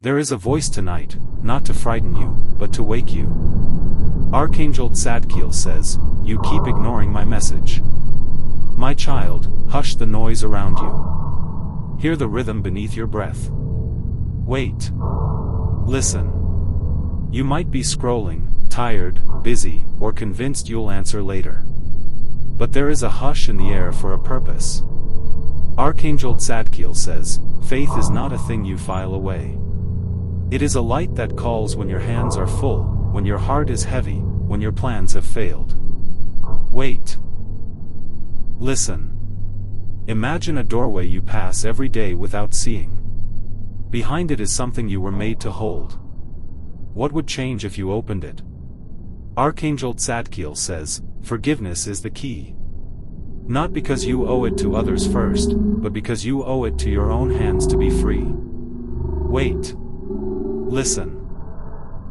There is a voice tonight, not to frighten you, but to wake you. Archangel Tzadkiel says, you keep ignoring my message. My child, hush the noise around you. Hear the rhythm beneath your breath. Wait. Listen. You might be scrolling, tired, busy, or convinced you'll answer later. But there is a hush in the air for a purpose. Archangel Tzadkiel says, faith is not a thing you file away. It is a light that calls when your hands are full, when your heart is heavy, when your plans have failed. Wait. Listen. Imagine a doorway you pass every day without seeing. Behind it is something you were made to hold. What would change if you opened it? Archangel Tzadkiel says, forgiveness is the key. Not because you owe it to others first, but because you owe it to your own hands to be free. Wait. Listen.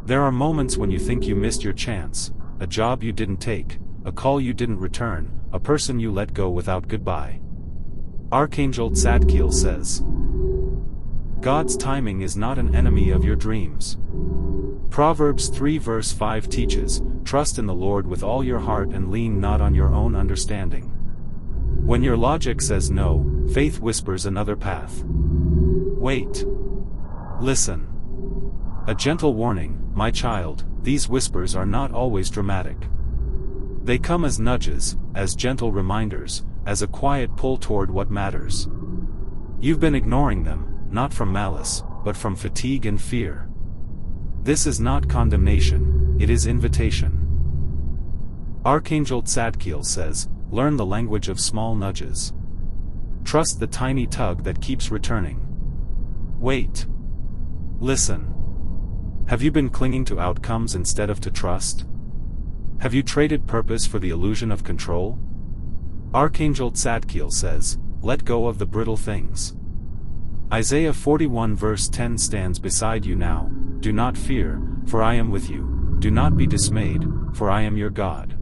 There are moments when you think you missed your chance, a job you didn't take, a call you didn't return, a person you let go without goodbye. Archangel Tzadkiel says, God's timing is not an enemy of your dreams. Proverbs 3 verse 5 teaches, trust in the Lord with all your heart and lean not on your own understanding. When your logic says no, faith whispers another path. Wait. Listen. A gentle warning, my child, these whispers are not always dramatic. They come as nudges, as gentle reminders, as a quiet pull toward what matters. You've been ignoring them, not from malice, but from fatigue and fear. This is not condemnation, it is invitation. Archangel Tzadkiel says, learn the language of small nudges. Trust the tiny tug that keeps returning. Wait. Listen. Have you been clinging to outcomes instead of to trust? Have you traded purpose for the illusion of control? Archangel Tzadkiel says, let go of the brittle things. Isaiah 41 verse 10 stands beside you now, do not fear, for I am with you, do not be dismayed, for I am your God.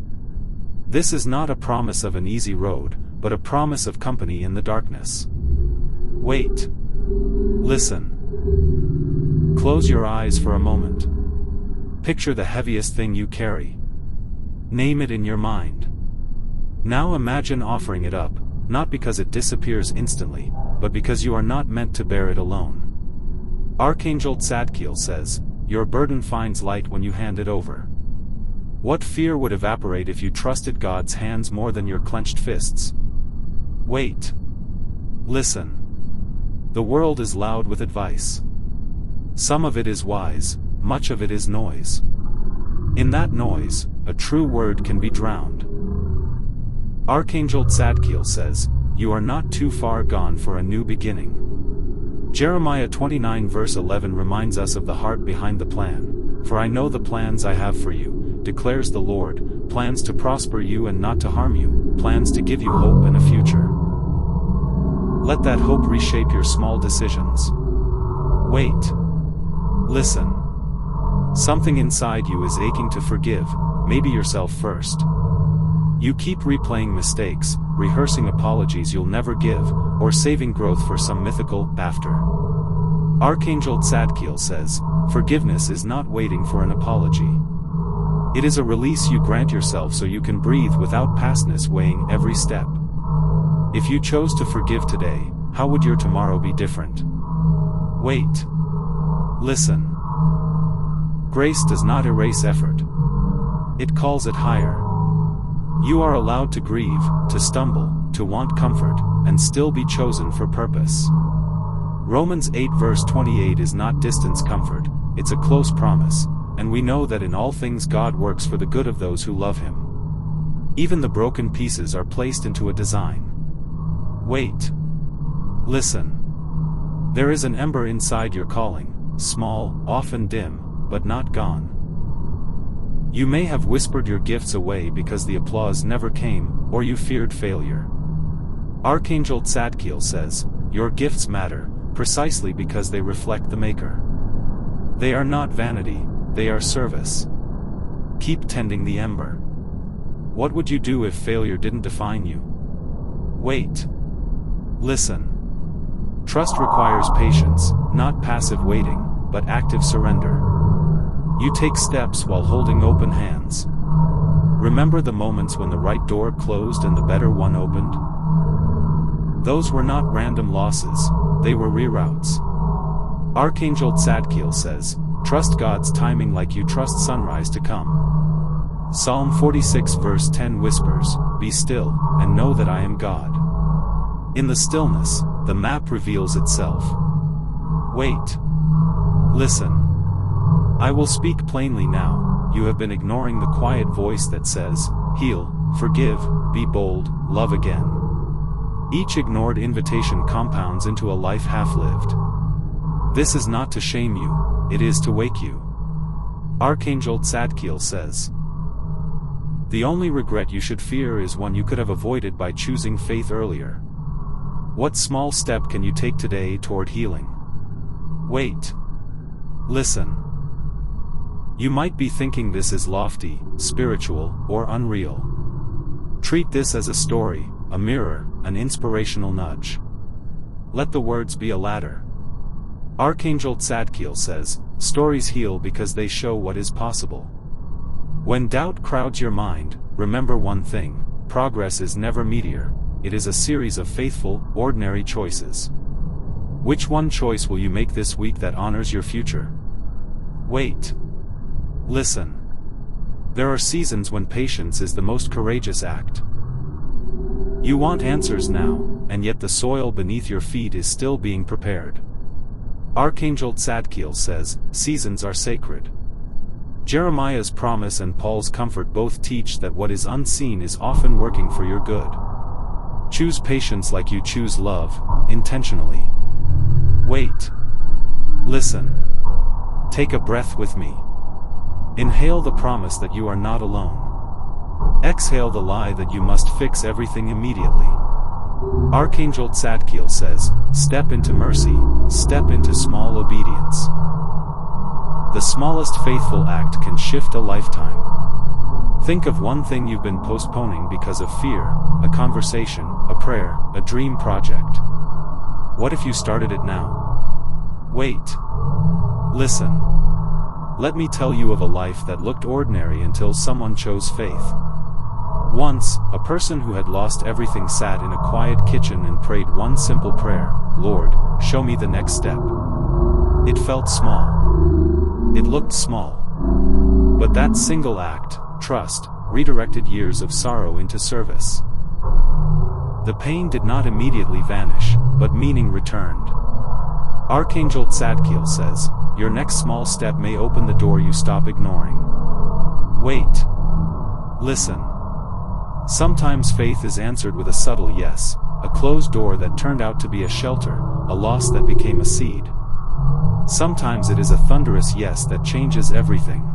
This is not a promise of an easy road, but a promise of company in the darkness. Wait. Listen. Close your eyes for a moment. Picture the heaviest thing you carry. Name it in your mind. Now imagine offering it up, not because it disappears instantly, but because you are not meant to bear it alone. Archangel Tzadkiel says, your burden finds light when you hand it over. What fear would evaporate if you trusted God's hands more than your clenched fists? Wait. Listen. The world is loud with advice. Some of it is wise, much of it is noise. In that noise, a true word can be drowned. Archangel Tzadkiel says, you are not too far gone for a new beginning. Jeremiah 29 verse 11 reminds us of the heart behind the plan. For I know the plans I have for you, declares the Lord, plans to prosper you and not to harm you, plans to give you hope and a future. Let that hope reshape your small decisions. Wait. Listen. Something inside you is aching to forgive, maybe yourself first. You keep replaying mistakes, rehearsing apologies you'll never give, or saving growth for some mythical after. Archangel Tzadkiel says, forgiveness is not waiting for an apology. It is a release you grant yourself so you can breathe without pastness weighing every step. If you chose to forgive today, how would your tomorrow be different? Wait. Listen. Grace does not erase effort. It calls it higher. You are allowed to grieve, to stumble, to want comfort, and still be chosen for purpose. Romans 8 verse 28 is not distant comfort, it's a close promise, and we know that in all things God works for the good of those who love Him. Even the broken pieces are placed into a design. Wait. Listen. There is an ember inside your calling, small, often dim, but not gone. You may have whispered your gifts away because the applause never came, or you feared failure. Archangel Tzadkiel says, your gifts matter, precisely because they reflect the Maker. They are not vanity, they are service. Keep tending the ember. What would you do if failure didn't define you? Wait. Listen. Trust requires patience, not passive waiting, but active surrender. You take steps while holding open hands. Remember the moments when the right door closed and the better one opened? Those were not random losses, they were reroutes. Archangel Tzadkiel says, trust God's timing like you trust sunrise to come. Psalm 46 verse 10 whispers, be still, and know that I am God. In the stillness, the map reveals itself. Wait. Listen. I will speak plainly now. You have been ignoring the quiet voice that says, heal, forgive, be bold, love again. Each ignored invitation compounds into a life half-lived. This is not to shame you, it is to wake you. Archangel Tzadkiel says, the only regret you should fear is one you could have avoided by choosing faith earlier. What small step can you take today toward healing? Wait. Listen. You might be thinking this is lofty, spiritual, or unreal. Treat this as a story, a mirror, an inspirational nudge. Let the words be a ladder. Archangel Tzadkiel says, stories heal because they show what is possible. When doubt crowds your mind, remember one thing, progress is never meteor, it is a series of faithful, ordinary choices. Which one choice will you make this week that honors your future? Wait. Listen. There are seasons when patience is the most courageous act. You want answers now, and yet the soil beneath your feet is still being prepared. Archangel Tzadkiel says, seasons are sacred. Jeremiah's promise and Paul's comfort both teach that what is unseen is often working for your good. Choose patience like you choose love, intentionally. Wait. Listen. Take a breath with me. Inhale the promise that you are not alone. Exhale the lie that you must fix everything immediately. Archangel Tzadkiel says, step into mercy, step into small obedience. The smallest faithful act can shift a lifetime. Think of one thing you've been postponing because of fear, a conversation, a prayer, a dream project. What if you started it now? Wait. Listen. Let me tell you of a life that looked ordinary until someone chose faith. Once, a person who had lost everything sat in a quiet kitchen and prayed one simple prayer, Lord, show me the next step. It felt small. It looked small. But that single act, trust, redirected years of sorrow into service. The pain did not immediately vanish, but meaning returned. Archangel Tzadkiel says, your next small step may open the door you stop ignoring. Wait. Listen. Sometimes faith is answered with a subtle yes, a closed door that turned out to be a shelter, a loss that became a seed. Sometimes it is a thunderous yes that changes everything.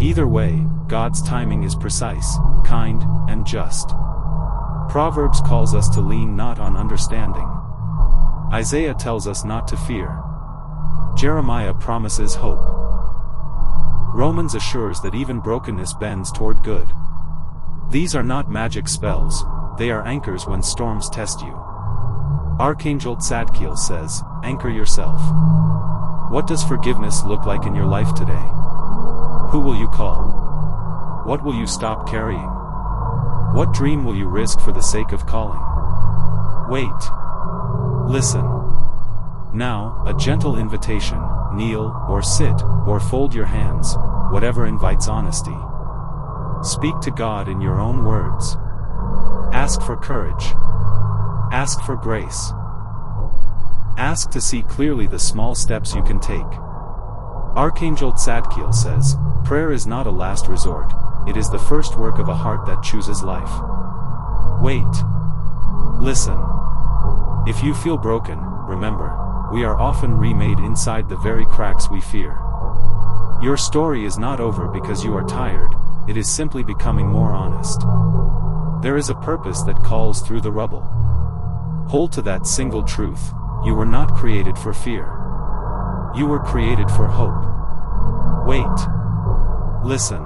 Either way, God's timing is precise, kind, and just. Proverbs calls us to lean not on understanding. Isaiah tells us not to fear. Jeremiah promises hope. Romans assures that even brokenness bends toward good. These are not magic spells, they are anchors when storms test you. Archangel Tzadkiel says, anchor yourself. What does forgiveness look like in your life today? Who will you call? What will you stop carrying? What dream will you risk for the sake of calling? Wait. Listen. Now, a gentle invitation, kneel, or sit, or fold your hands, whatever invites honesty. Speak to God in your own words. Ask for courage. Ask for grace. Ask to see clearly the small steps you can take. Archangel Tzadkiel says, prayer is not a last resort, it is the first work of a heart that chooses life. Wait. Listen. If you feel broken, remember, we are often remade inside the very cracks we fear. Your story is not over because you are tired, it is simply becoming more honest. There is a purpose that calls through the rubble. Hold to that single truth, you were not created for fear. You were created for hope. Wait. Listen.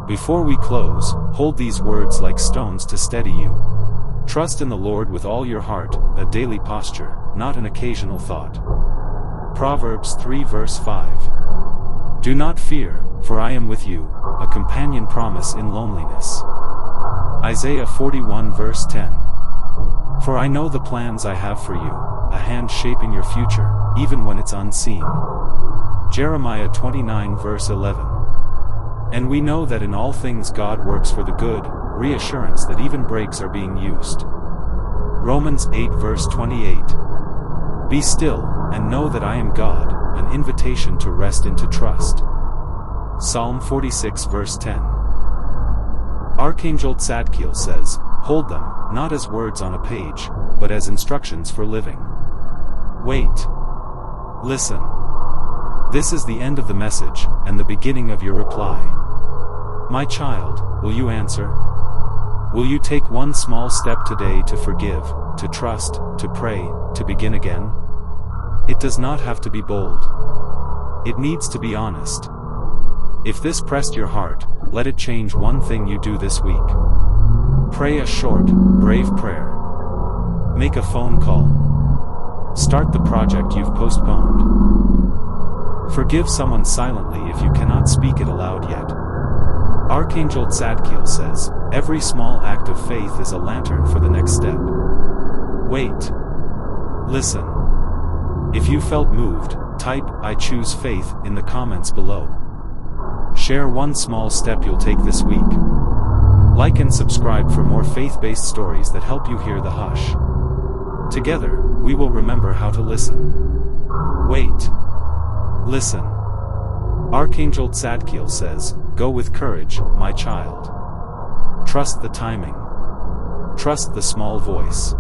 Before we close, hold these words like stones to steady you. Trust in the Lord with all your heart, a daily posture, not an occasional thought. Proverbs 3 verse 5. Do not fear, for I am with you, a companion promise in loneliness. Isaiah 41 verse 10. For I know the plans I have for you, a hand shaping your future, even when it's unseen. Jeremiah 29 verse 11. And we know that in all things God works for the good, reassurance that even breaks are being used. Romans 8 verse 28. Be still, and know that I am God, an invitation to rest into trust. Psalm 46 verse 10. Archangel Tzadkiel says, hold them, not as words on a page, but as instructions for living. Wait. Listen. This is the end of the message, and the beginning of your reply. My child, will you answer? Will you take one small step today to forgive, to trust, to pray, to begin again? It does not have to be bold. It needs to be honest. If this pressed your heart, let it change one thing you do this week. Pray a short, brave prayer. Make a phone call. Start the project you've postponed. Forgive someone silently if you cannot speak it aloud yet. Archangel Tzadkiel says, every small act of faith is a lantern for the next step. Wait. Listen. If you felt moved, type, I choose faith, in the comments below. Share one small step you'll take this week. Like and subscribe for more faith-based stories that help you hear the hush. Together, we will remember how to listen. Wait. Listen. Archangel Tzadkiel says, go with courage, my child. Trust the timing. Trust the small voice.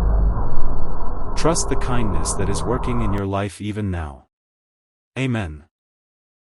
Trust the kindness that is working in your life even now. Amen.